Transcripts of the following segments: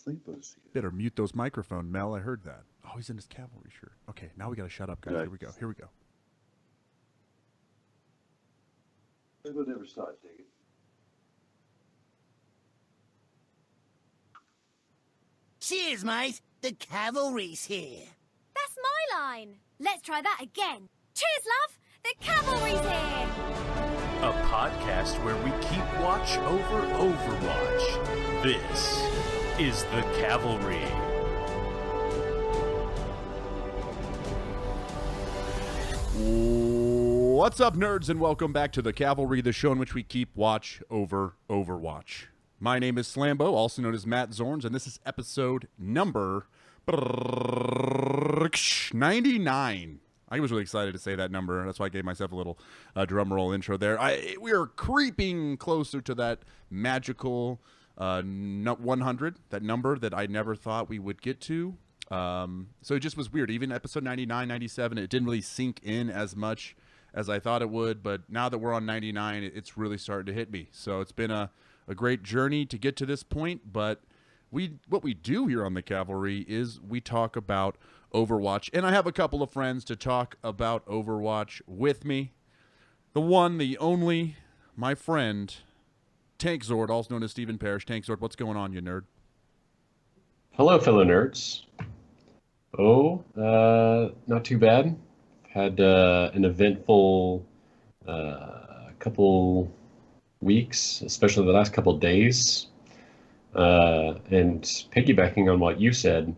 Sleepos here. Better mute those microphones, Mel. I heard that. Oh, he's in his cavalry shirt. Okay, now we got to shut up, guys. Right. Here we go. We'll never start, David. Cheers, mate. The cavalry's here. That's my line. Let's try that again. Cheers, love. The cavalry's here. A podcast where we keep watch over Overwatch. This is the Cavalry. What's up, nerds, and welcome back to the Cavalry, the show in which we keep watch over Overwatch. My name is Slambo, also known as Matt Zorns, and this is episode number 99. I was really excited to say that number. That's why I gave myself a little drum roll intro there. We are creeping closer to that magical 100, that number that I never thought we would get to. So it just was weird. Even episode 99, 97, it didn't really sink in as much as I thought it would. But now that we're on 99, it's really starting to hit me. So it's been a great journey to get to this point. But what we do here on the Cavalry is we talk about Overwatch. And I have a couple of friends to talk about Overwatch with me. The one, the only, my friend, Tank Zord, also known as Stephen Parrish. Tank Zord, what's going on, you nerd? Hello, fellow nerds. Not too bad. Had an eventful couple weeks, especially the last couple days. And piggybacking on what you said,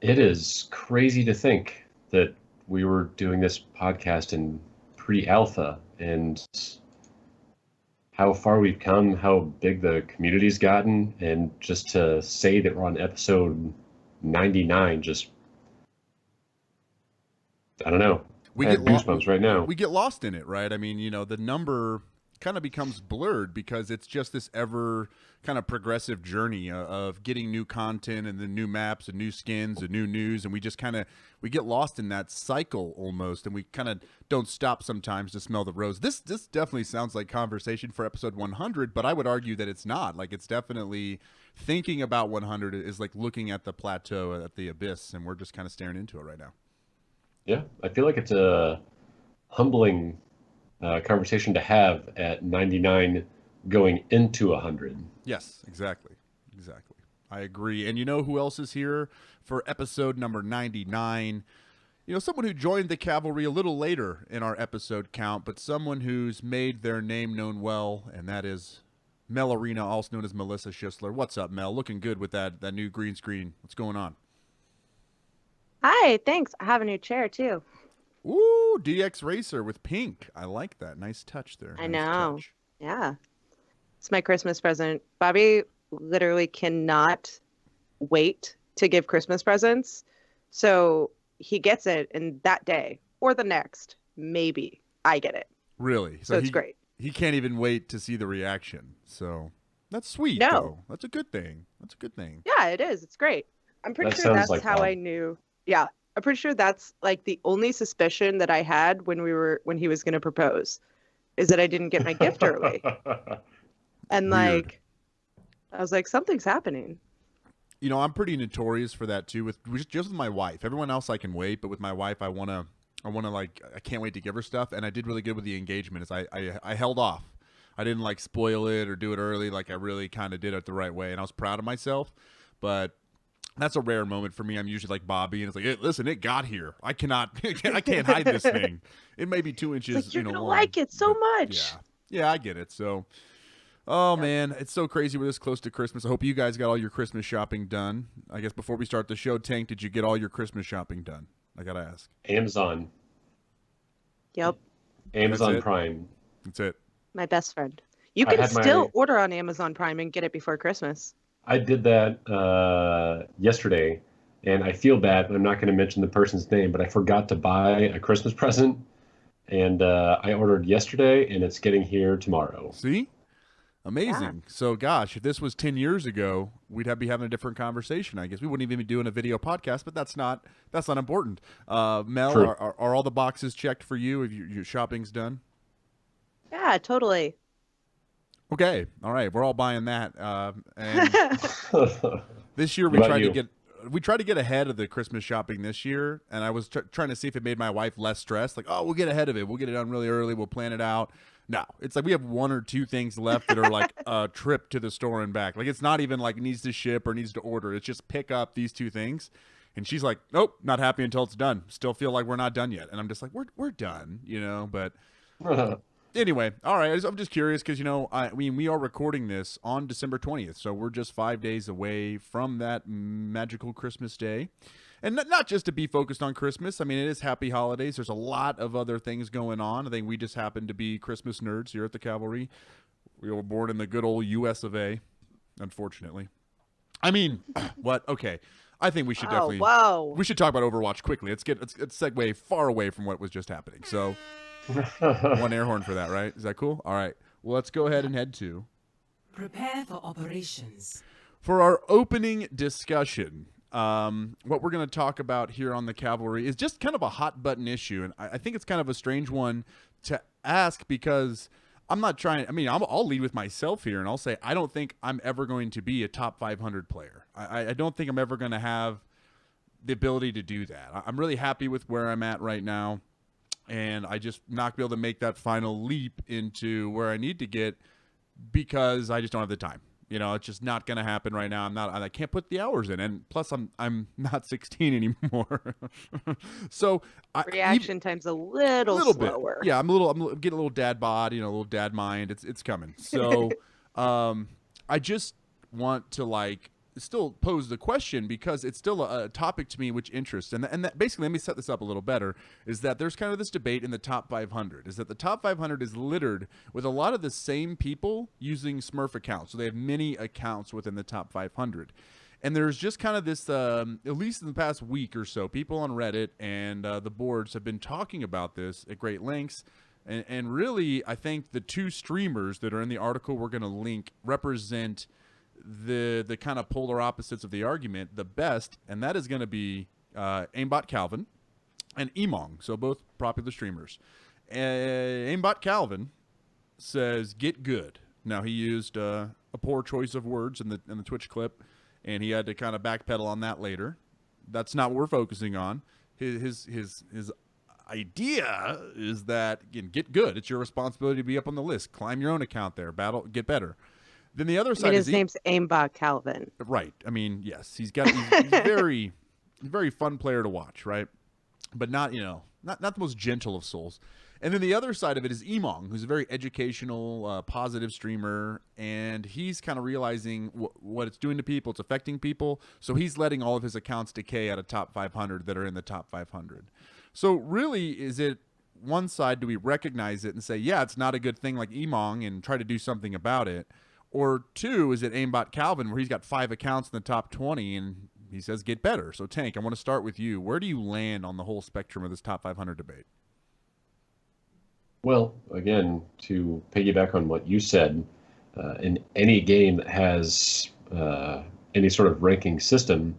it is crazy to think that we were doing this podcast in pre-alpha and how far we've come, how big the community's gotten, and just to say that we're on episode 99, just, I don't know. I have goosebumps right now. We get lost in it, right? I mean, the number kind of becomes blurred because it's just this ever kind of progressive journey of getting new content and the new maps and new skins and new news, and we just we get lost in that cycle almost, and we kind of don't stop sometimes to smell the rose. This definitely sounds like conversation for episode 100, but I would argue that it's not. Like, it's definitely thinking about 100 is like looking at the plateau, at the abyss, and we're just kind of staring into it right now. Yeah, I feel like it's a humbling conversation to have at 99 going into 100. Yes, exactly. I agree. And you know who else is here for episode number 99? Someone who joined the Cavalry a little later in our episode count, but someone who's made their name known well, and that is Mel Arena, also known as Melissa Schisler. What's up, Mel? Looking good with that new green screen. What's going on? Hi, thanks. I have a new chair, too. Ooh, DX Racer with pink. I like that. Nice touch there. I nice know. Touch. Yeah. It's my Christmas present. Bobby literally cannot wait to give Christmas presents. So he gets it in that day or the next. Maybe I get it. Really? So it's great. He can't even wait to see the reaction. So that's sweet. No. Though. That's a good thing. Yeah, it is. It's great. I'm pretty sure that's like how I knew. Yeah. I'm pretty sure that's like the only suspicion that I had when he was going to propose is that I didn't get my gift early. And Weird. I was like, something's happening. I'm pretty notorious for that too. Just with my wife. Everyone else I can wait, but with my wife, I wanna I can't wait to give her stuff. And I did really good with the engagement. Is I held off. I didn't like spoil it or do it early. Like, I really kind of did it the right way, and I was proud of myself. But that's a rare moment for me. I'm usually like Bobby, and it's like, hey, listen, it got here. I can't hide this thing. It may be 2 inches. Like, you're gonna long, like it so much. Yeah, I get it. So. Oh, man, it's so crazy we're this close to Christmas. I hope you guys got all your Christmas shopping done. I guess before we start the show, Tank, did you get all your Christmas shopping done? I got to ask. Amazon. Yep. Amazon Prime. That's it. My best friend. You can still order on Amazon Prime and get it before Christmas. I did that yesterday, and I feel bad, but I'm not going to mention the person's name, but I forgot to buy a Christmas present, and I ordered yesterday, and it's getting here tomorrow. See? Amazing. Yeah. So, gosh, if this was 10 years ago, we'd be having a different conversation. I guess we wouldn't even be doing a video podcast, but that's not important. Mel, are all the boxes checked for you? Have your shopping's done? Yeah, totally. Okay. All right. We're all buying that. And This year we What about tried to you? get we tried to get ahead of the Christmas shopping this year, and I was trying to see if it made my wife less stressed. Like, oh, we'll get ahead of it. We'll get it done really early. We'll plan it out. No, it's like we have 1 or 2 things left that are like a trip to the store and back. Like it's not even like needs to ship or needs to order. It's just pick up these 2 things. And she's like, nope, not happy until it's done. Still feel like we're not done yet. And I'm just like, we're done, you know. But anyway, all right. I'm just curious because, you know, I mean, we are recording this on December 20th. So we're just 5 days away from that magical Christmas day. And not just to be focused on Christmas. I mean, it is happy holidays. There's a lot of other things going on. I think we just happen to be Christmas nerds here at the Cavalry. We were born in the good old U.S. of A., unfortunately. I mean, what? Okay. I think we should definitely we should talk about Overwatch quickly. Let's segue far away from what was just happening. So 1 air horn for that, right? Is that cool? All right. Well, let's go ahead and head to Prepare for operations. for our opening discussion. What we're going to talk about here on the Cavalry is just kind of a hot button issue, and I think it's kind of a strange one to ask because I'm not trying. I mean, I'll lead with myself here, and I'll say I don't think I'm ever going to be a top 500 player. I don't think I'm ever going to have the ability to do that. I'm really happy with where I'm at right now, and I just not be able to make that final leap into where I need to get because I just don't have the time. You know, it's just not going to happen right now. I can't put the hours in, and plus I'm not 16 anymore. So Reaction time's a little slower. Bit. Yeah, I'm getting a little dad bod, you know, a little dad mind. It's coming. So, I just want to still pose the question because it's still a topic to me which interests, and that basically, let me set this up a little better, is that there's kind of this debate in the top 500, is that the top 500 is littered with a lot of the same people using Smurf accounts. So they have many accounts within the top 500. And there's just kind of this, at least in the past week or so, people on Reddit and the boards have been talking about this at great lengths. And really, I think the 2 streamers that are in the article we're going to link represent the kind of polar opposites of the argument the best, and that is going to be Aimbot Calvin and Emong, so both popular streamers. Aimbot Calvin says get good. Now he used a poor choice of words in the Twitch clip, and he had to kind of backpedal on that later. That's not what we're focusing on. His idea is that, again, get good. It's your responsibility to be up on the list. Climb your own account there. Battle, get better. Then the other side his name's Aimbot Calvin. Right. I mean, yes, he's very fun player to watch, right? But not the most gentle of souls. And then the other side of it is Emong, who's a very educational, positive streamer, and he's kind of realizing what it's doing to people. It's affecting people, so he's letting all of his accounts decay out of top 500 that are in the top 500. So really, is it one side, do we recognize it and say, yeah, it's not a good thing like Emong and try to do something about it? Or 2, is it Aimbot Calvin, where he's got 5 accounts in the top 20 and he says get better? So Tank, I want to start with you. Where do you land on the whole spectrum of this top 500 debate? Well, again, to piggyback on what you said, in any game that has any sort of ranking system,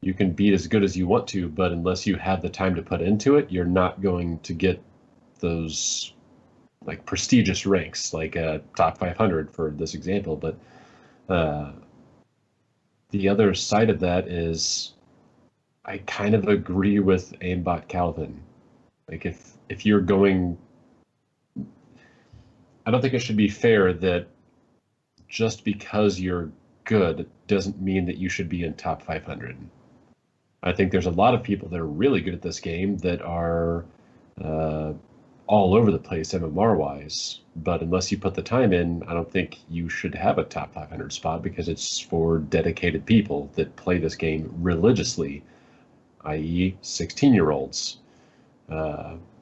you can be as good as you want to, but unless you have the time to put into it, you're not going to get those like prestigious ranks, like top 500 for this example. But the other side of that is I kind of agree with Aimbot Calvin. Like if you're going, I don't think it should be fair that just because you're good doesn't mean that you should be in top 500. I think there's a lot of people that are really good at this game that are all over the place MMR-wise, but unless you put the time in, I don't think you should have a top 500 spot because it's for dedicated people that play this game religiously, i.e. 16-year-olds.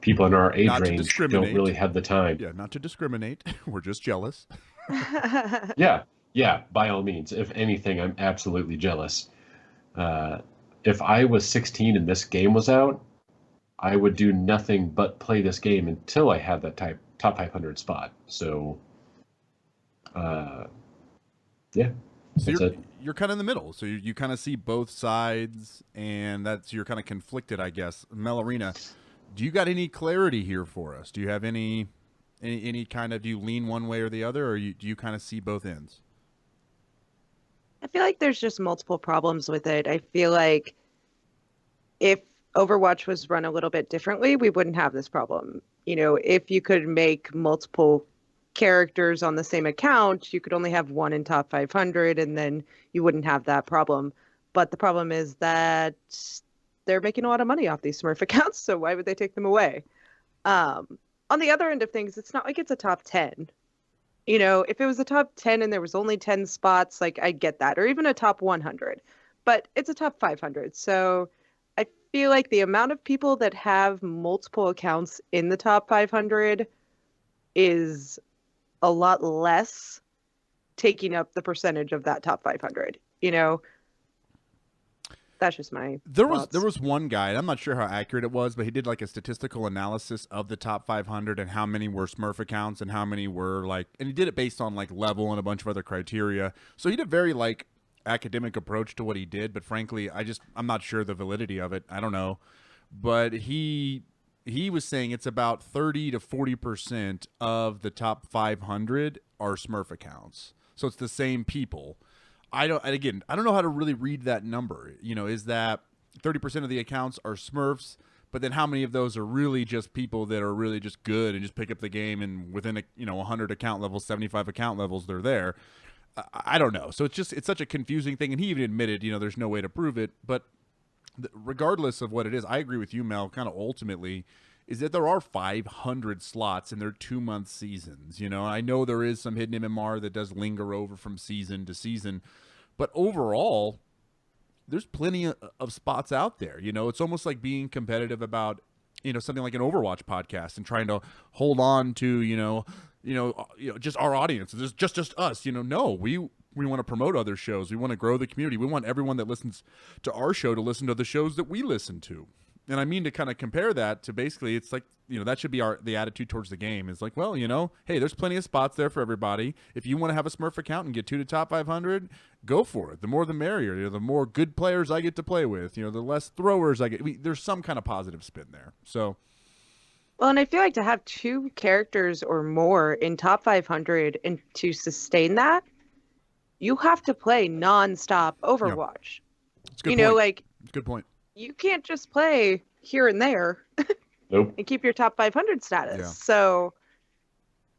People in our age range don't really have the time. Yeah, not to discriminate. We're just jealous. Yeah, by all means. If anything, I'm absolutely jealous. If I was 16 and this game was out, I would do nothing but play this game until I had that top 500 spot. So, yeah. So you're kind of in the middle. So you kind of see both sides, and you're kind of conflicted, I guess. Melarina, do you got any clarity here for us? Do you have any kind of, do you lean one way or the other, or do you kind of see both ends? I feel like there's just multiple problems with it. I feel like if Overwatch was run a little bit differently, we wouldn't have this problem. You know, if you could make multiple characters on the same account, you could only have one in top 500 and then you wouldn't have that problem. But the problem is that they're making a lot of money off these Smurf accounts, so why would they take them away? On the other end of things, it's not like it's a top 10. You know, if it was a top 10 and there was only 10 spots, like I get that, or even a top 100, but it's a top 500. So I feel like the amount of people that have multiple accounts in the top 500 is a lot less taking up the percentage of that top 500. You know, that's just my There thoughts. was one guy, and I'm not sure how accurate it was, but he did like a statistical analysis of the top 500 and how many were Smurf accounts and how many were like, and he did it based on like level and a bunch of other criteria. So he did a very like academic approach to what he did, but frankly, I'm not sure the validity of it. I don't know, but he was saying it's about 30 to 40% of the top 500 are Smurf accounts. So it's the same people. I don't know how to really read that number. You know, is that 30% of the accounts are Smurfs, but then how many of those are really just people that are really just good and just pick up the game and within 100 account levels, 75 account levels, they're there. I don't know. So it's such a confusing thing. And he even admitted, there's no way to prove it. But regardless of what it is, I agree with you, Mel, kind of ultimately, is that there are 500 slots in their 2-month seasons. I know there is some hidden MMR that does linger over from season to season, but overall, there's plenty of spots out there. It's almost like being competitive about, something like an Overwatch podcast and trying to hold on to, just our audience. It's just us. No, we want to promote other shows. We want to grow the community. We want everyone that listens to our show to listen to the shows that we listen to. And I mean to kind of compare that to basically, it's like, that should be the attitude towards the game. Is like, well, hey, there's plenty of spots there for everybody. If you want to have a Smurf account and get to the top 500, go for it. The more the merrier. The more good players I get to play with. The less throwers I get. There's some kind of positive spin there. So, well, and I feel like to have 2 characters or more in top 500 and to sustain that, you have to play nonstop Overwatch. It's a good point. Like, it's a good point. You can't just play here and there Nope. and keep your top 500 status. Yeah. So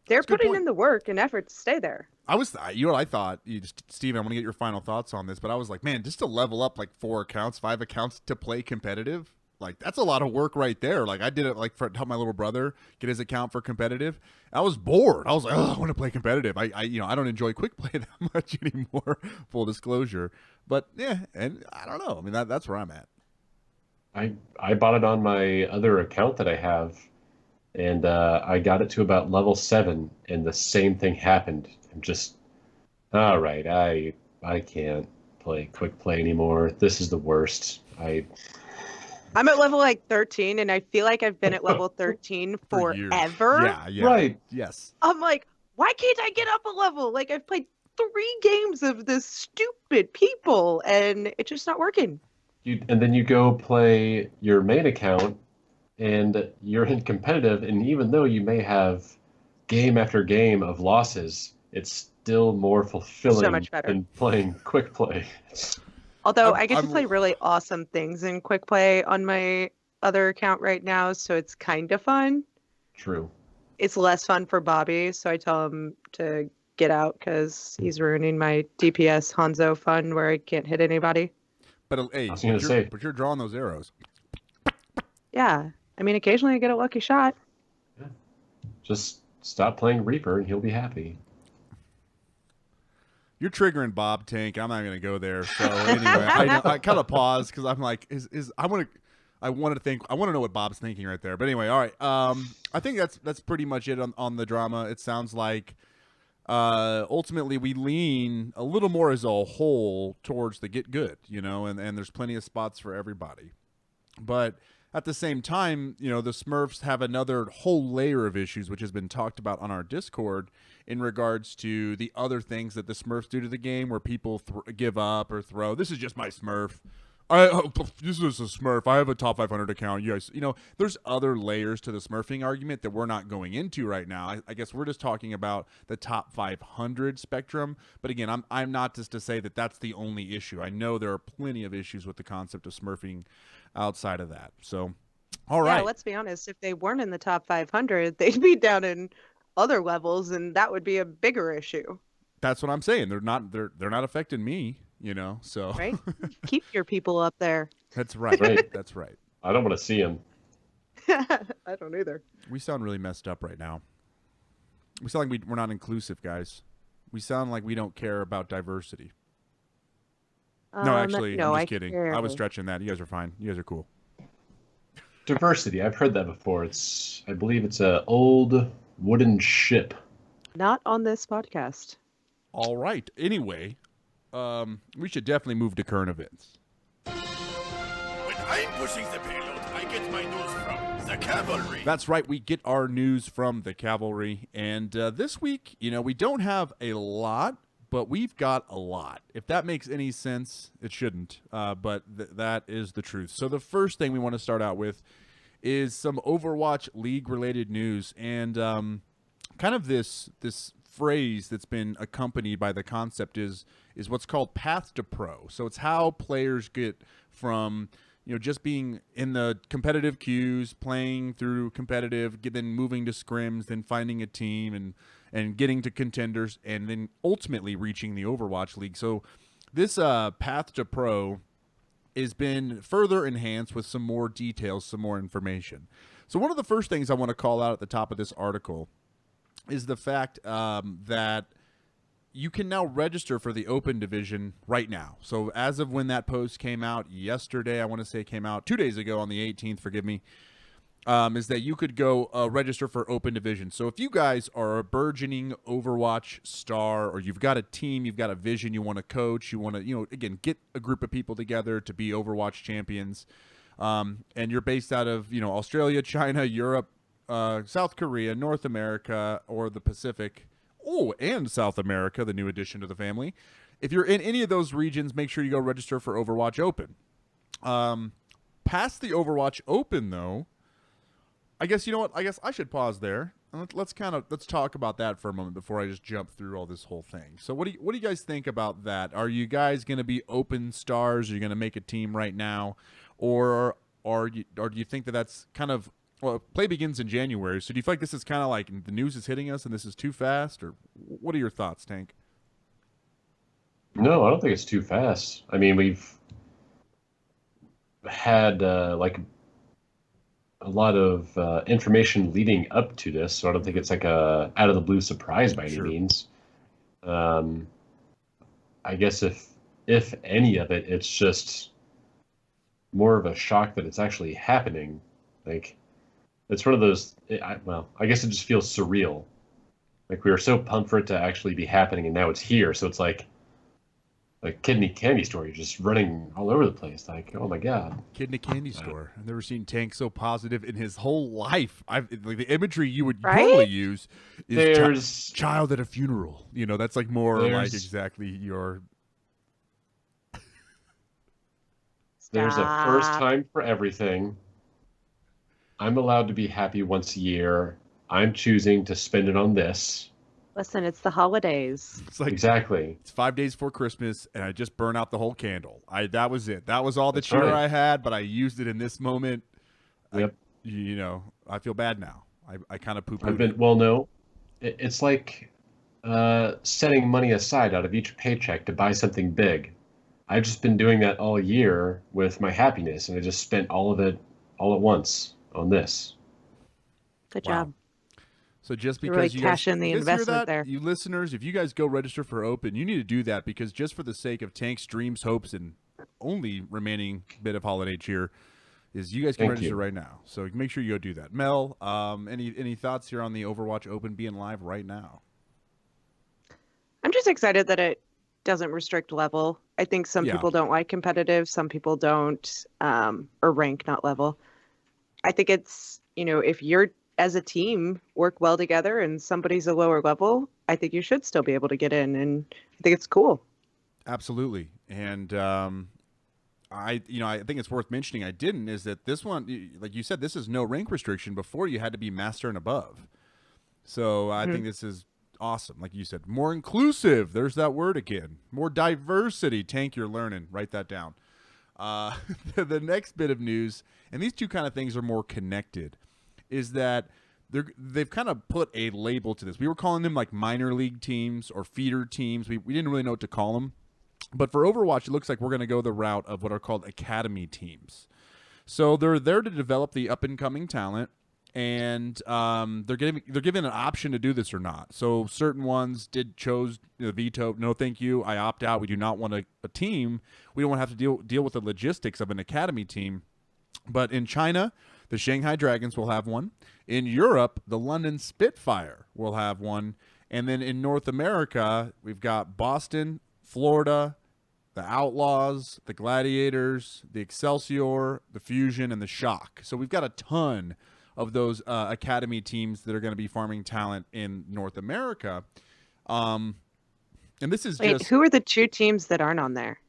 they're That's a good putting point. in the work and effort to stay there. I thought, Steven, I want to get your final thoughts on this, but I was like, man, just to level up like 4 accounts, 5 accounts to play competitive, like that's a lot of work right there. Like I did it like to help my little brother get his account for competitive. I was bored. I was like, oh, I want to play competitive. I don't enjoy quick play that much anymore. Full disclosure, but yeah, and I don't know. I mean, that's where I'm at. I bought it on my other account that I have, and I got it to about level 7, and the same thing happened. I'm just, all right, I can't play quick play anymore. This is the worst. I'm at level like 13, and I feel like I've been at level 13 For years. forever. Yeah. Right. Yes. I'm like, why can't I get up a level? Like I've played 3 games of this stupid people, and it's just not working. And then you go play your main account, and you're in competitive, and even though you may have game after game of losses, it's still more fulfilling So much better. than playing quick play. Although I get to play really awesome things in quick play on my other account right now, so it's kind of fun. True. It's less fun for Bobby, so I tell him to get out because he's ruining my DPS Hanzo fun where I can't hit anybody. But hey, I was gonna say. but you're drawing those arrows. Yeah. I mean, occasionally I get a lucky shot. Just stop playing Reaper, and he'll be happy. You're triggering Bob Tank. I'm not going to go there. So anyway, I kind of paused because I'm like, I want to know what Bob's thinking right there. But anyway, all right. I think that's pretty much it on the drama. It sounds like ultimately we lean a little more as a whole towards the get good, and there's plenty of spots for everybody. But at the same time, the Smurfs have another whole layer of issues, which has been talked about on our Discord in regards to the other things that the Smurfs do to the game where people give up or throw. This is just my Smurf. This is a Smurf. I have a top 500 account. You guys, there's other layers to the Smurfing argument that we're not going into right now. I guess we're just talking about the top 500 spectrum. But again, I'm not just to say that that's the only issue. I know there are plenty of issues with the concept of Smurfing outside of that. So, all right. Yeah, let's be honest. If they weren't in the top 500, they'd be down in other levels, and that would be a bigger issue. That's what I'm saying. They're not affecting me. So right. Keep your people up there. That's right. Right. That's right. I don't want to see him. I don't either. We sound really messed up right now. We sound like we're not inclusive, guys. We sound like we don't care about diversity. No, actually, no, I'm just I kidding. care. I was stretching that. You guys are fine. You guys are cool. Diversity. I've heard that before. I believe it's a old wooden ship. Not on this podcast. All right. Anyway, we should definitely move to current events. When I'm pushing the payload, I get my news from the Cavalry. That's right. We get our news from the Cavalry. And this week, we don't have a lot, but we've got a lot. If that makes any sense, it shouldn't. But that is the truth. So the first thing we want to start out with is some Overwatch League-related news. And kind of this phrase that's been accompanied by the concept is what's called path to pro. So it's how players get from just being in the competitive queues, playing through competitive, then moving to scrims, then finding a team and getting to contenders, and then ultimately reaching the Overwatch League. So this path to pro has been further enhanced with some more details, some more information. So one of the first things I want to call out at the top of this article is the fact that you can now register for the Open Division right now. So as of when that post came out yesterday, I want to say it came out 2 days ago on the 18th, forgive me, is that you could go register for Open Division. So if you guys are a burgeoning Overwatch star, or you've got a team, you've got a vision, you want to coach, you want to, again, get a group of people together to be Overwatch champions, and you're based out of, Australia, China, Europe, South Korea, North America, or the Pacific, and South America, the new addition to the family. If you're in any of those regions, make sure you go register for Overwatch Open. Past the Overwatch Open, though, I guess, I guess I should pause there. And let's talk about that for a moment before I just jump through all this whole thing. So what do you guys think about that? Are you guys going to be open stars? Are you going to make a team right now? Or do you think that that's kind of, well, play begins in January, so do you feel like this is kind of like the news is hitting us and this is too fast? Or what are your thoughts, Tank? No, I don't think it's too fast. I mean, we've had like a lot of information leading up to this, so I don't think it's like a out of the blue surprise by any means. I guess if any of it, it's just more of a shock that it's actually happening. Like, it's one of those, I guess it just feels surreal. Like, we were so pumped for it to actually be happening, and now it's here. So it's like Kid in a Candy Store. You're just running all over the place. Like, oh my God. Kid in a Candy Store. I've never seen Tank so positive in his whole life. Like, the imagery you would probably use is child at a funeral. That's like more like exactly your... There's a first time for everything. I'm allowed to be happy once a year. I'm choosing to spend it on this. Listen, it's the holidays. It's like, exactly. It's 5 days before Christmas, and I just burn out the whole candle. That was it. That was all the That's cheer right. I had, but I used it in this moment. Yep. I feel bad now. I kind of poo-pooed it. Well, no. It's like setting money aside out of each paycheck to buy something big. I've just been doing that all year with my happiness, and I just spent all of it all at once on this. Good job. So just You because really you cash guys, in the you guys hear investment that, there. you listeners, if you guys go register for Open, you need to do that, because just for the sake of Tank's dreams, hopes, and only remaining bit of holiday cheer, is you guys can register right now. So make sure you go do that. Mel, any thoughts here on the Overwatch Open being live right now? I'm just excited that it doesn't restrict level. I think some people don't like competitive, some people don't, or rank, not level. I think it's, if you're as a team work well together and somebody's a lower level, I think you should still be able to get in, and I think it's cool. Absolutely. And I think it's worth mentioning I didn't, is that this one, like you said, this is no rank restriction. Before you had to be master and above. So I think this is awesome. Like you said, more inclusive. There's that word again. More diversity. Tank, you're learning. Write that down. The next bit of news, and these two kind of things are more connected, is that they've kind of put a label to this. We were calling them like minor league teams or feeder teams. We didn't really know what to call them. But for Overwatch, it looks like we're going to go the route of what are called academy teams. So they're there to develop the up-and-coming talent, and they're given an option to do this or not. So certain ones chose veto. No, thank you. I opt out. We do not want a team. We don't want to have to deal with the logistics of an academy team. But in China, the Shanghai Dragons will have one. In Europe, the London Spitfire will have one. And then in North America, we've got Boston, Florida, the Outlaws, the Gladiators, the Excelsior, the Fusion, and the Shock. So we've got a ton of those academy teams that are going to be farming talent in North America. And this is who are the two teams that aren't on there?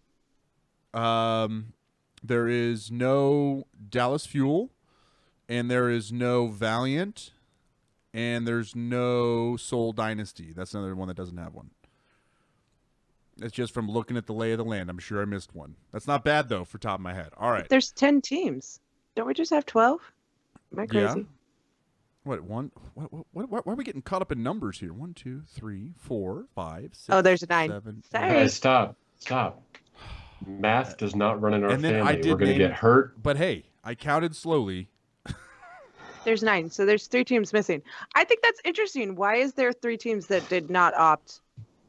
There is no Dallas Fuel, and there is no Valiant, and there's no Seoul Dynasty. That's another one that doesn't have one. It's just from looking at the lay of the land. I'm sure I missed one. That's not bad, though, for top of my head. All right. There's 10 teams. Don't we just have 12? Am I crazy? Yeah. What, one? Why are we getting caught up in numbers here? 1, 2, 3, 4, 5, 6. Oh, there's 9. 7, Sorry. Guys, stop. Math does not run in our And then family. I did We're going to get hurt. But hey, I counted slowly. There's 9. So there's 3 teams missing. I think that's interesting. Why is there 3 teams that did not opt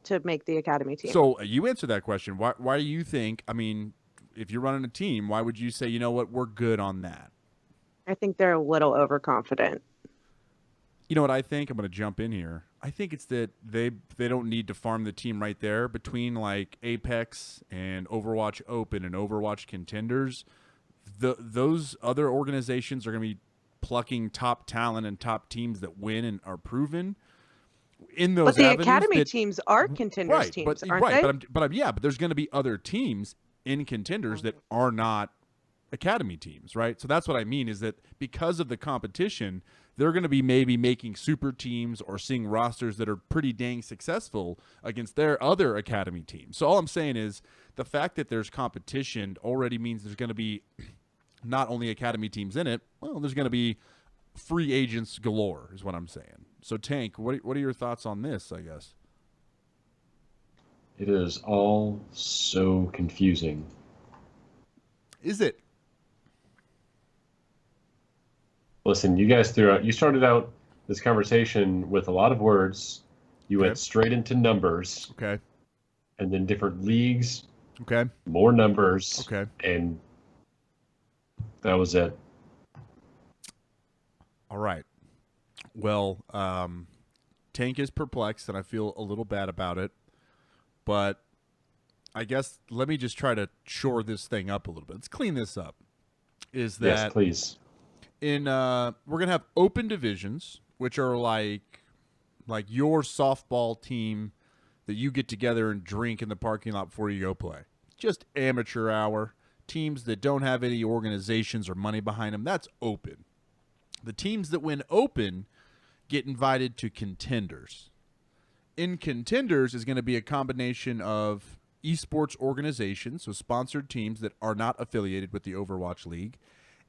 to make the academy team? So you answer that question. Why do you think, I mean, if you're running a team, why would you say, you know what, we're good on that? I think they're a little overconfident. You know what I think? I'm going to jump in here. I think it's that they don't need to farm the team right there between like Apex and Overwatch Open and Overwatch Contenders. Those other organizations are going to be plucking top talent and top teams that win and are proven in those. But the academy teams are Contenders teams, aren't they? But there's going to be other teams in Contenders that are not academy teams, right? So that's what I mean, is that because of the competition, they're going to be maybe making super teams or seeing rosters that are pretty dang successful against their other academy teams. So all I'm saying is the fact that there's competition already means there's going to be not only academy teams in it, well, there's going to be free agents galore is what I'm saying. So Tank, what are your thoughts on this, I guess? It is all so confusing. Is it? Listen, you guys you started out this conversation with a lot of words. You went straight into numbers. Okay. And then different leagues. Okay. More numbers. Okay. And that was it. All right. Well, Tank is perplexed, and I feel a little bad about it. But I guess let me just try to shore this thing up a little bit. Let's clean this up. Is that yes, please. We're gonna have open divisions, which are like your softball team that you get together and drink in the parking lot before you go play. Just amateur hour. Teams that don't have any organizations or money behind them, that's open. The teams that win open get invited to contenders. In contenders is going to be a combination of esports organizations, so sponsored teams that are not affiliated with the Overwatch League,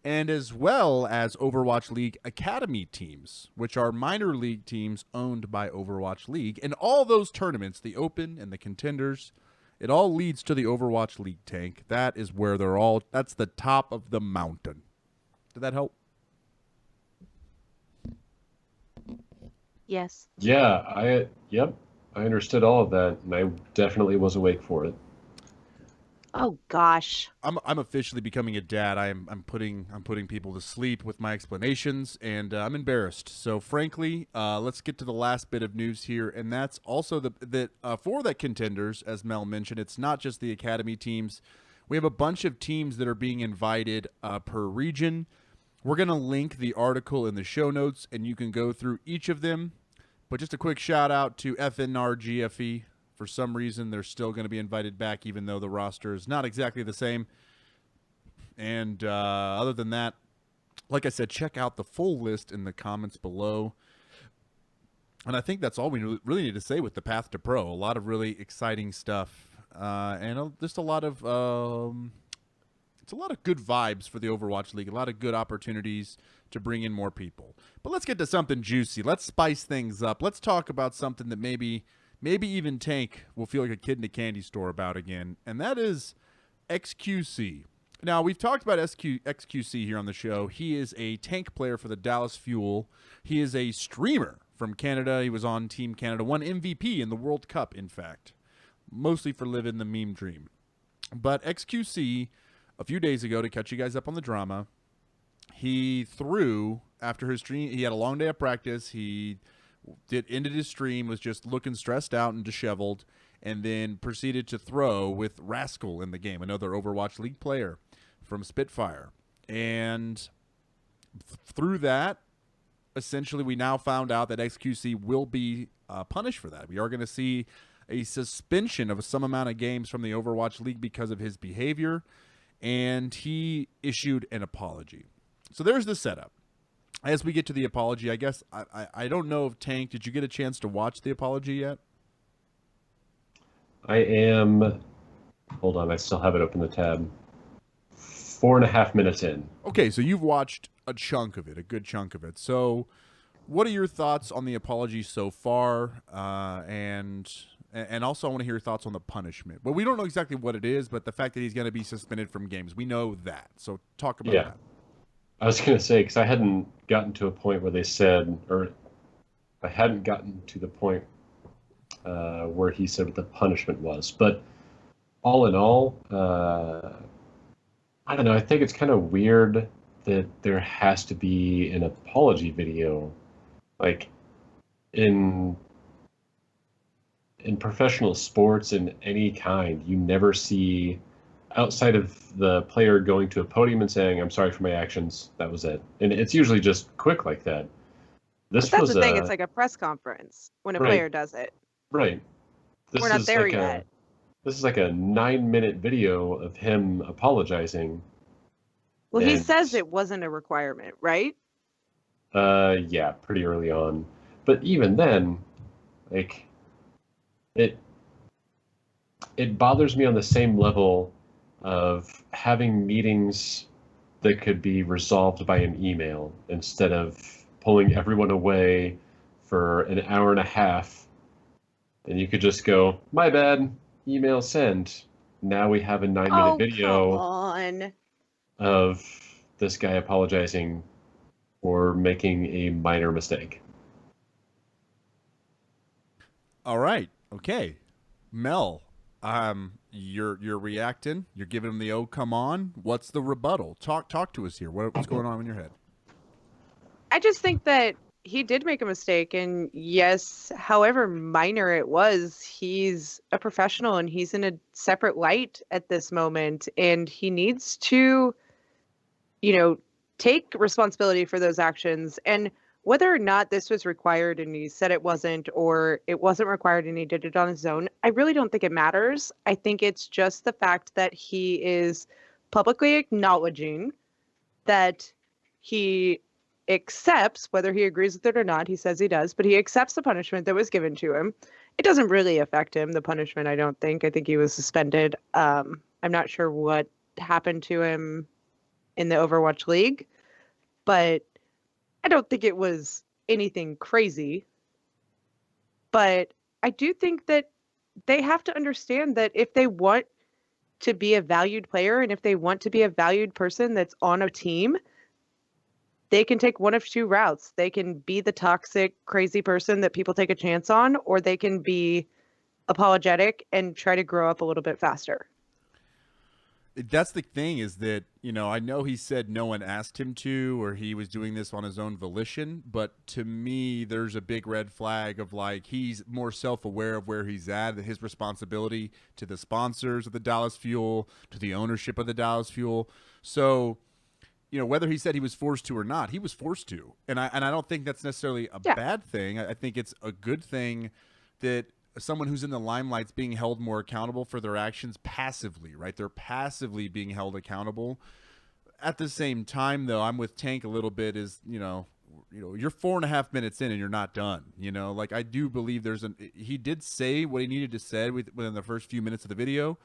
and as well as Overwatch League Academy teams, which are minor league teams owned by Overwatch League. And all those tournaments, the Open and the Contenders, it all leads to the Overwatch League, Tank. That is where that's the top of the mountain. Did that help? Yes. Yeah, I understood all of that, and I definitely was awake for it. Oh gosh. I'm officially becoming a dad. I'm putting people to sleep with my explanations, and I'm embarrassed. So frankly, let's get to the last bit of news here, and that's also for the contenders, as Mel mentioned, it's not just the academy teams. We have a bunch of teams that are being invited per region. We're going to link the article in the show notes, and you can go through each of them. But just a quick shout out to FNRGFE. For some reason, they're still going to be invited back, even though the roster is not exactly the same. And other than that, like I said, check out the full list in the comments below. And I think that's all we really need to say with the Path to Pro. A lot of really exciting stuff, and just a lot of it's a lot of good vibes for the Overwatch League. A lot of good opportunities to bring in more people. But let's get to something juicy. Let's spice things up. Let's talk about something that maybe even Tank will feel like a kid in a candy store about again, and that is XQC. Now, we've talked about XQC here on the show. He is a tank player for the Dallas Fuel. He is a streamer from Canada. He was on Team Canada, won MVP in the World Cup, in fact, mostly for living the meme dream. But XQC, a few days ago, to catch you guys up on the drama, he threw, after his stream, he had a long day of practice. He ended his stream, was just looking stressed out and disheveled, and then proceeded to throw with Rascal in the game, another Overwatch League player from Spitfire. And through that, essentially, we now found out that XQC will be punished for that. We are going to see a suspension of some amount of games from the Overwatch League because of his behavior, and he issued an apology. So there's the setup. As we get to the apology, I guess, I don't know if Tank, did you get a chance to watch the apology yet? I am, hold on, I still have it open the tab. 4.5 minutes in. Okay, so you've watched a chunk of it, a good chunk of it. So what are your thoughts on the apology so far? And also I want to hear your thoughts on the punishment. Well, we don't know exactly what it is, but the fact that he's going to be suspended from games, we know that. So talk about that. I was going to say, because I hadn't gotten to a point where they said, or I hadn't gotten to the point where he said what the punishment was. But all in all, I don't know. I think it's kind of weird that there has to be an apology video. Like, in professional sports in any kind, you never see, outside of the player going to a podium and saying, "I'm sorry for my actions," that was it. And it's usually just quick like that. But that's the thing, it's like a press conference when a player does it. Right. We're not there yet. This is like a 9-minute video of him apologizing. Well, he says it wasn't a requirement, right? Yeah, pretty early on. But even then, like, it bothers me on the same level of having meetings that could be resolved by an email instead of pulling everyone away for an hour and a half. And you could just go, "My bad, email sent." Now we have a 9-minute video come on. of this guy apologizing for making a minor mistake. All right. Okay. Mel, you're reacting. You're giving him the "oh, come on." What's the rebuttal? Talk to us here. What's going on in your head? I just think that he did make a mistake, and yes, however minor it was, he's a professional and he's in a separate light at this moment, and he needs to, take responsibility for those actions. And whether or not this was required and he said it wasn't, or it wasn't required and he did it on his own, I really don't think it matters. I think it's just the fact that he is publicly acknowledging that he accepts, whether he agrees with it or not, he says he does, but he accepts the punishment that was given to him. It doesn't really affect him, the punishment, I don't think. I think he was suspended. I'm not sure what happened to him in the Overwatch League, but I don't think it was anything crazy. But I do think that they have to understand that if they want to be a valued player and if they want to be a valued person that's on a team, they can take one of two routes. They can be the toxic, crazy person that people take a chance on, or they can be apologetic and try to grow up a little bit faster. That's the thing, is that, I know he said no one asked him to, or he was doing this on his own volition, but to me, there's a big red flag of, like, he's more self-aware of where he's at, his responsibility to the sponsors of the Dallas Fuel, to the ownership of the Dallas Fuel. So, whether he said he was forced to or not, he was forced to. And I don't think that's necessarily a bad thing. I think it's a good thing that someone who's in the limelight's being held more accountable for their actions passively, right? They're passively being held accountable. at the same time, though, I'm with Tank a little bit. Is you're 4.5 minutes in and you're not done. Like I do believe he did say what he needed to say within the first few minutes of the video,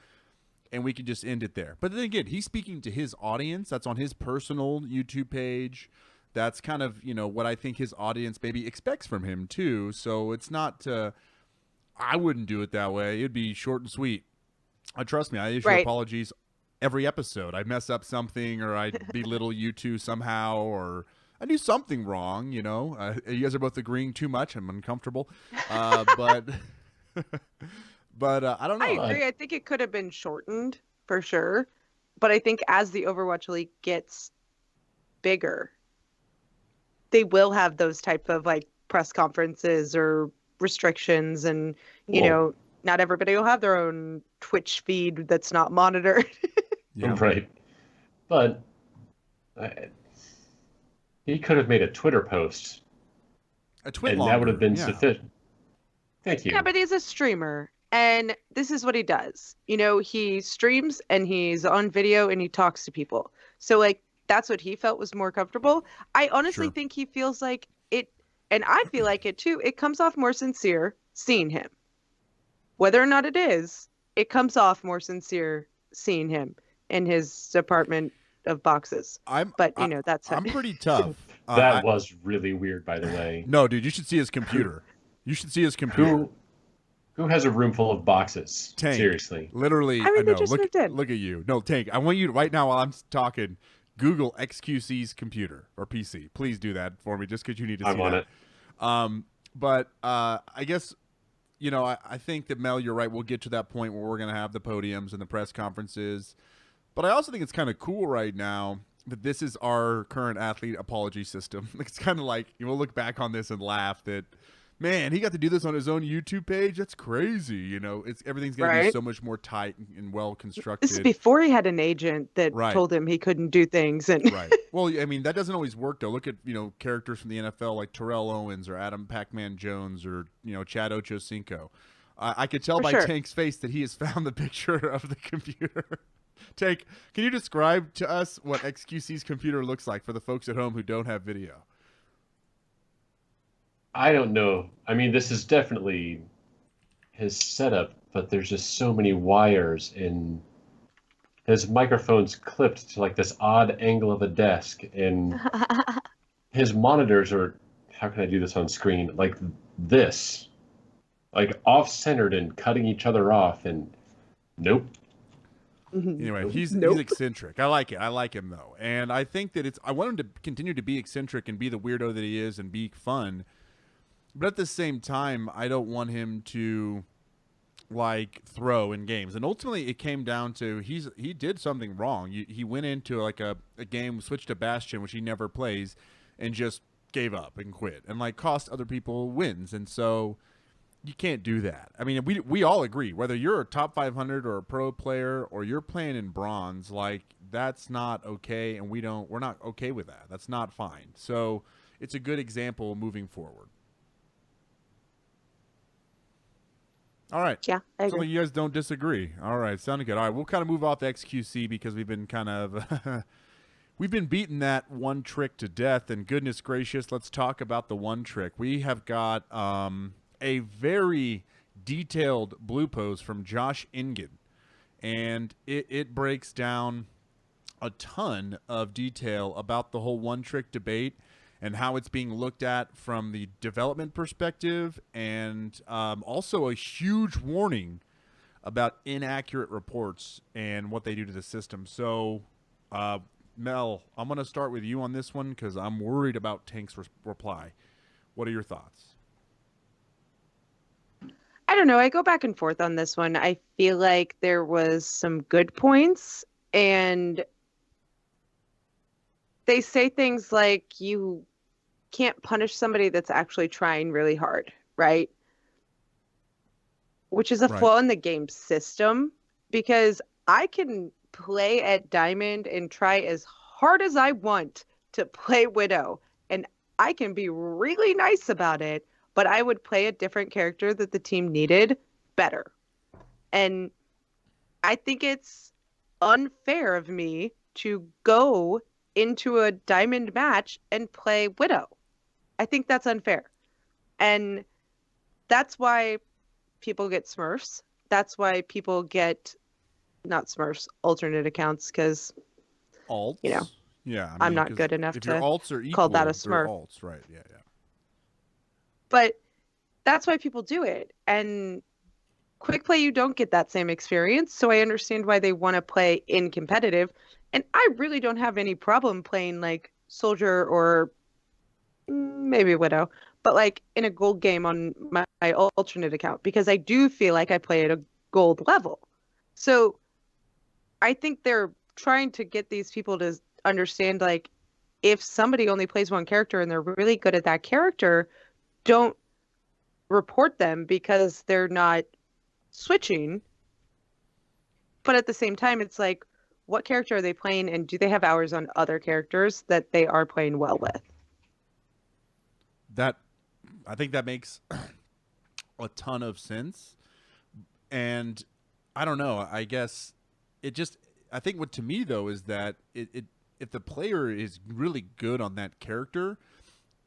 and we can just end it there. But then again, he's speaking to his audience. That's on his personal YouTube page. That's kind of what I think his audience maybe expects from him too. So it's not. I wouldn't do it that way. It'd be short and sweet. Trust me, I issue apologies every episode. I mess up something, or I belittle you two somehow, or I do something wrong. You guys are both agreeing too much. I'm uncomfortable, but I don't know. I agree. I think it could have been shortened for sure, but I think as the Overwatch League gets bigger, they will have those type of like press conferences or restrictions, and not everybody will have their own Twitch feed that's not monitored. Yeah. Right. But he could have made a Twitter post. A tweet, and that would have been sufficient. Thank you. Yeah, but he's a streamer, and this is what he does. He streams and he's on video and he talks to people. So like that's what he felt was more comfortable. I honestly think he feels like it, and I feel like it too. It comes off more sincere seeing him. Whether or not it is, it comes off more sincere seeing him in his apartment of boxes. That's I'm pretty tough. That was really weird, by the way. No, dude, you should see his computer. You should see his computer. Who has a room full of boxes? Tank. Seriously. Literally, I mean, know. they just moved in. Look at you. No, Tank, I want you to, right now while I'm talking, Google XQC's computer or PC. Please do that for me, just because you need to see that. I'm on it. I guess, I think that, Mel, you're right. We'll get to that point where we're going to have the podiums and the press conferences. But I also think it's kind of cool right now that this is our current athlete apology system. It's kind of like, we'll look back on this and laugh that, man, he got to do this on his own YouTube page. That's crazy. Everything's going to be so much more tight and well constructed. This is before he had an agent that told him he couldn't do things. And Right. Well, I mean, that doesn't always work, though. Look at, characters from the NFL like Terrell Owens or Adam Pac-Man Jones or, Chad Ochocinco. I could tell by Tank's face that he has found the picture of the computer. Tank, can you describe to us what XQC's computer looks like for the folks at home who don't have video? I don't know. I mean, this is definitely his setup, but there's just so many wires, and his microphone's clipped to like this odd angle of a desk, and his monitors are, how can I do this on screen? Like this, like off-centered and cutting each other off, and nope. Anyway, he's eccentric. I like it. I like him, though. And I think that I want him to continue to be eccentric and be the weirdo that he is and be fun. But at the same time, I don't want him to, like, throw in games. And ultimately, it came down to he did something wrong. He went into, like, a game, switched to Bastion, which he never plays, and just gave up and quit. And, like, cost other people wins. And so you can't do that. I mean, we all agree, whether you're a top 500 or a pro player or you're playing in bronze, like, that's not okay, and we're not okay with that. That's not fine. So it's a good example moving forward. All right. Yeah, I agree. So you guys don't disagree. All right, sounded good. All right, we'll kind of move off XQC because we've been kind of we've been beating that one trick to death, and goodness gracious, let's talk about the one trick. We have got a very detailed blue post from Josh Ingen, and it breaks down a ton of detail about the whole one trick debate and how it's being looked at from the development perspective, and also a huge warning about inaccurate reports and what they do to the system. So, Mel, I'm going to start with you on this one because I'm worried about Tank's reply. What are your thoughts? I don't know. I go back and forth on this one. I feel like there was some good points, and they say things like you can't punish somebody that's actually trying really hard, right? Which is a flaw in the game system, because I can play at Diamond and try as hard as I want to play Widow, and I can be really nice about it, but I would play a different character that the team needed better. And I think it's unfair of me to go into a diamond match and play Widow. I think that's unfair. And that's why people get Smurfs. That's why people get, not Smurfs, alternate accounts, because, Alts. you know, Yeah. I I'm mean, not 'cause good enough if your to alts are equal, call that a they're Smurf. alts, right? Yeah, yeah. But that's why people do it. And quick play, you don't get that same experience. So I understand why they want to play in competitive. And I really don't have any problem playing like Soldier or maybe Widow, but like in a gold game on my alternate account, because I do feel like I play at a gold level. So I think they're trying to get these people to understand, like, if somebody only plays one character and they're really good at that character, don't report them because they're not switching. But at the same time, it's like, what character are they playing, and do they have hours on other characters that they are playing well with? I think that makes a ton of sense. And I don't know, I guess I think what to me though is that if the player is really good on that character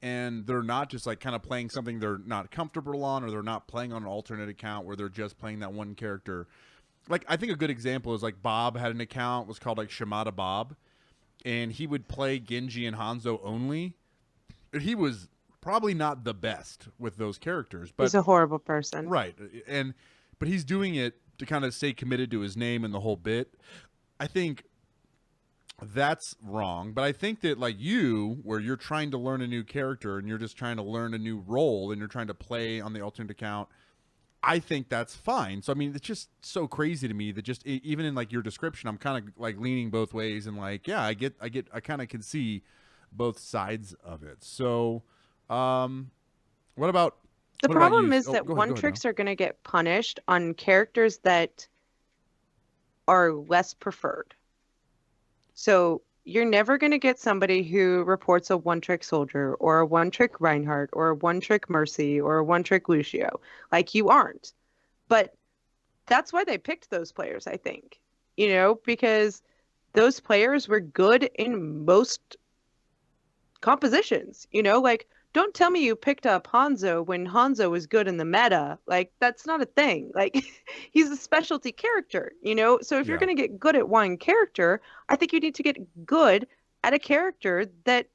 and they're not just like kind of playing something they're not comfortable on, or they're not playing on an alternate account where they're just playing that one character. Like, I think a good example is like Bob had an account, was called like Shimada Bob, and he would play Genji and Hanzo only. He was probably not the best with those characters, but He's a horrible person. right. But he's doing it to kind of stay committed to his name and the whole bit. I think that's wrong, but I think that like you, where you're trying to learn a new character and you're just trying to learn a new role and you're trying to play on the alternate account, I think that's fine. So I mean, it's just so crazy to me that just even in like your description, I'm kind of like leaning both ways and like, yeah, I kind of can see both sides of it. So, what about The what about problem you? is Oh, that go ahead, one go ahead, tricks are going to get punished on characters that are less preferred. So you're never going to get somebody who reports a one-trick Soldier or a one-trick Reinhardt or a one-trick Mercy or a one-trick Lucio. Like, you aren't. But that's why they picked those players, I think. You know, because those players were good in most compositions. You know, like, don't tell me you picked up Hanzo when Hanzo was good in the meta. Like, that's not a thing. Like, he's a specialty character, you know? So if you're Yeah. going to get good at one character, I think you need to get good at a character that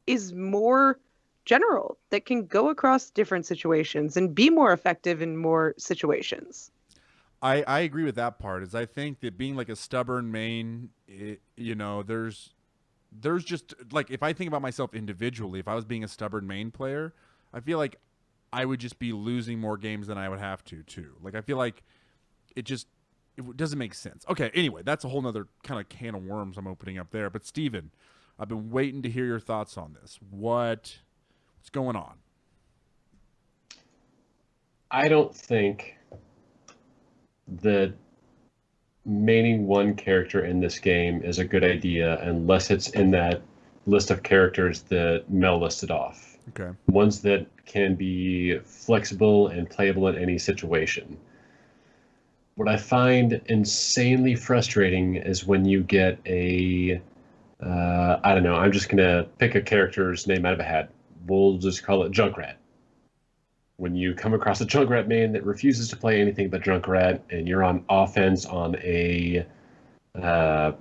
is more general, that can go across different situations and be more effective in more situations. I agree with that part. Is I think that being like a stubborn main, you know, there's just like, if I think about myself individually, if I was being a stubborn main player, I feel like I would just be losing more games than I would have to too. Like, I feel like it doesn't make sense. Okay, anyway, that's a whole nother kind of can of worms I'm opening up there. But Steven, I've been waiting to hear your thoughts on this. What's going on? I don't think that maining one character in this game is a good idea unless it's in that list of characters that Mel listed off. Okay. Ones that can be flexible and playable in any situation. What I find insanely frustrating is when you get I don't know, I'm just going to pick a character's name out of a hat. We'll just call it Junkrat. When you come across a Junkrat main that refuses to play anything but Junkrat, and you're on offense on a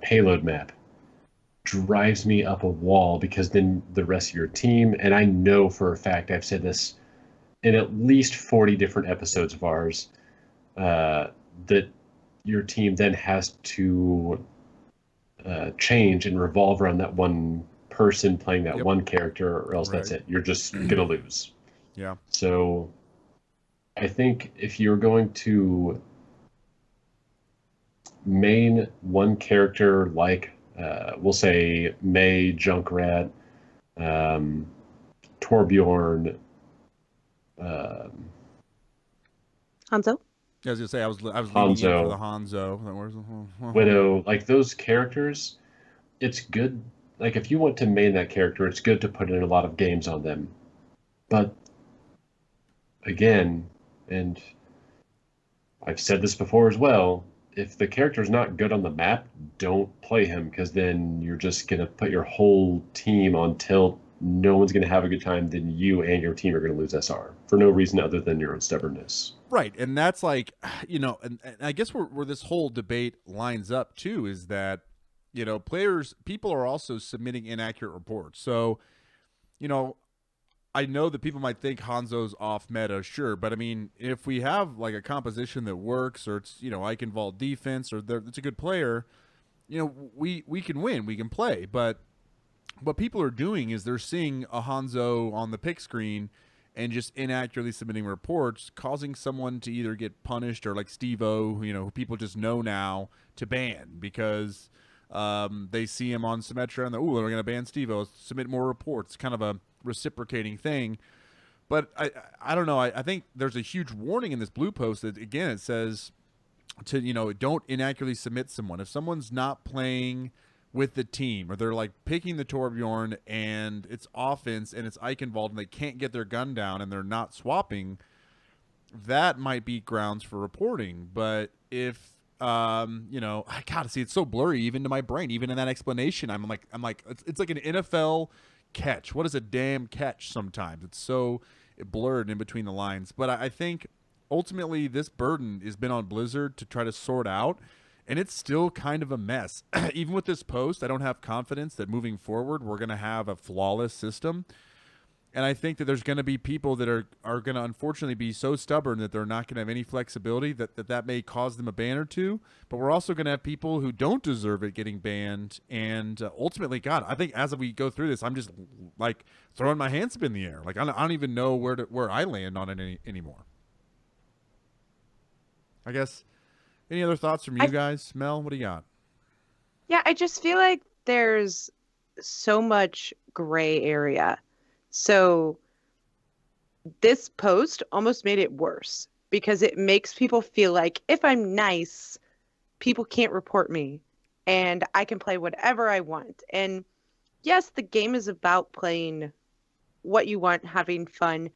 payload map, drives me up a wall, because then the rest of your team, and I know for a fact, I've said this in at least 40 different episodes of ours, that your team then has to change and revolve around that one person playing that one character, or else that's it. You're just going to lose. Yeah. So I think if you're going to main one character like, we'll say Mei, Junkrat, Torbjorn, Hanzo? I was gonna say I was leaning in Hanzo. for the Hanzo. Widow, like those characters, it's good. Like, if you want to main that character, it's good to put in a lot of games on them. But again, and I've said this before as well, if the character's not good on the map, don't play him, because then you're just going to put your whole team on tilt. No one's going to have a good time. Then you and your team are going to lose SR for no reason other than your own stubbornness. Right. And that's like, and I guess where this whole debate lines up too is that, people are also submitting inaccurate reports. So, I know that people might think Hanzo's off meta, sure, but I mean, if we have like a composition that works, or it's Ike Vault defense, or it's a good player, we can win, we can play. But what people are doing is they're seeing a Hanzo on the pick screen and just inaccurately submitting reports, causing someone to either get punished or like Steve-O, who people just know now, to ban because they see him on Symmetra and they're going to ban Steve-O, submit more reports, kind of a reciprocating thing. But I don't know. I think there's a huge warning in this blue post that, again, it says to, don't inaccurately submit someone. If someone's not playing with the team, or they're like picking the Torbjorn and it's offense and it's Ike involved and they can't get their gun down and they're not swapping, that might be grounds for reporting. But if I gotta see, it's so blurry even to my brain, even in that explanation, I'm like it's like an NFL catch. What is a damn catch? Sometimes it's so blurred in between the lines. But I think ultimately this burden has been on Blizzard to try to sort out, and it's still kind of a mess. Even with this post, I don't have confidence that moving forward we're going to have a flawless system. And I think that there's going to be people that are going to unfortunately be so stubborn that they're not going to have any flexibility, that may cause them a ban or two. But we're also going to have people who don't deserve it getting banned. And ultimately, God, I think as we go through this, I'm just like throwing my hands up in the air. Like I don't even know where I land on it anymore. I guess. Any other thoughts from you guys? Mel, what do you got? Yeah, I just feel like there's so much gray area. So this post almost made it worse because it makes people feel like if I'm nice, people can't report me and I can play whatever I want. And yes, the game is about playing what you want, having fun.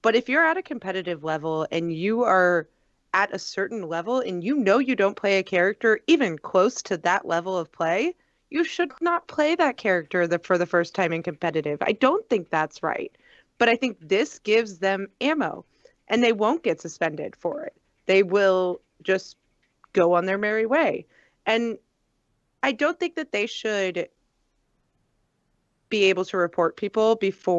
But if you're at a competitive level and you are at a certain level and you don't play a character even close to that level of play, you should not play that character for the first time in competitive. I don't think that's right. But I think this gives them ammo and they won't get suspended for it. They will just go on their merry way. And I don't think that they should be able to report people before